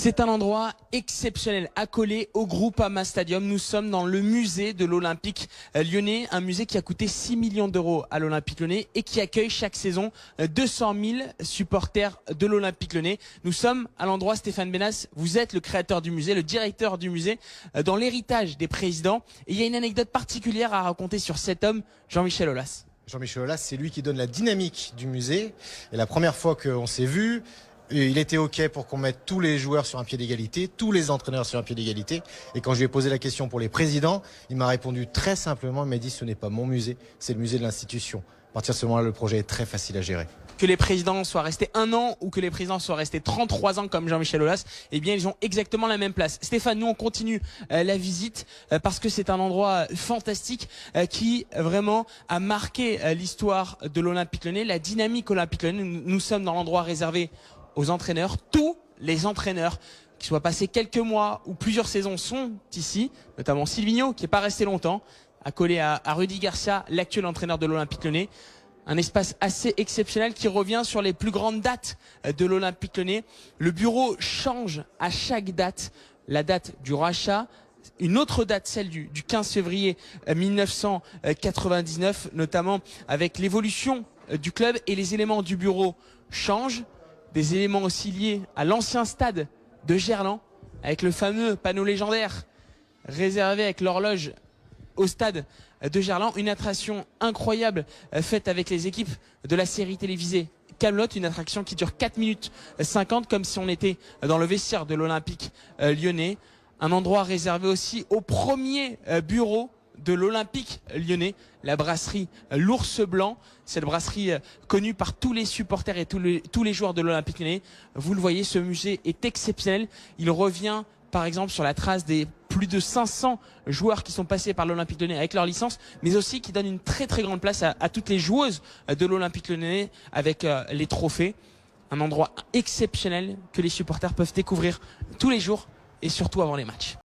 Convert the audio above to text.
C'est un endroit exceptionnel, accolé au Groupama Stadium. Nous sommes dans le musée de l'Olympique lyonnais, un musée qui a coûté 6 millions d'euros à l'Olympique lyonnais et qui accueille chaque saison 200 000 supporters de l'Olympique lyonnais. Nous sommes à l'endroit, Stéphane Benas, vous êtes le créateur du musée, le directeur du musée, dans l'héritage des présidents. Et il y a une anecdote particulière à raconter sur cet homme, Jean-Michel Aulas. Jean-Michel Aulas, c'est lui qui donne la dynamique du musée. Et la première fois qu'on s'est vu, il était OK pour qu'on mette tous les joueurs sur un pied d'égalité, tous les entraîneurs sur un pied d'égalité. Et quand je lui ai posé la question pour les présidents, il m'a répondu très simplement, il m'a dit ce n'est pas mon musée, c'est le musée de l'institution. À partir de ce moment-là, le projet est très facile à gérer. Que les présidents soient restés 1 an ou que les présidents soient restés 33 ans comme Jean-Michel Aulas, eh bien ils ont exactement la même place. Stéphane, nous on continue la visite parce que c'est un endroit fantastique qui vraiment a marqué l'histoire de l'Olympique lyonnais, la dynamique olympique lyonnais. Nous sommes dans l'endroit réservé aux entraîneurs. Tous les entraîneurs qui soient passés quelques mois ou plusieurs saisons sont ici, notamment Silvino qui n'est pas resté longtemps, accolé à Rudy Garcia, l'actuel entraîneur de l'Olympique lyonnais. Un espace assez exceptionnel qui revient sur les plus grandes dates de l'Olympique lyonnais. Le bureau change à chaque date. La date du rachat, une autre date, celle du 15 février 1999, notamment avec l'évolution du club, et les éléments du bureau changent. Des éléments aussi liés à l'ancien stade de Gerland, avec le fameux panneau légendaire réservé avec l'horloge au stade de Gerland, une attraction incroyable faite avec les équipes de la série télévisée Camelot, une attraction qui dure 4 minutes 50 comme si on était dans le vestiaire de l'Olympique lyonnais. Un endroit réservé aussi au premier bureau de l'Olympique lyonnais, la brasserie l'Ours Blanc, cette brasserie connue par tous les supporters et tous les joueurs de l'Olympique lyonnais. Vous le voyez, ce musée est exceptionnel. Il revient par exemple sur la trace des plus de 500 joueurs qui sont passés par l'Olympique lyonnais avec leur licence, mais aussi qui donne une très très grande place à toutes les joueuses de l'Olympique lyonnais avec les trophées. Un endroit exceptionnel que les supporters peuvent découvrir tous les jours et surtout avant les matchs.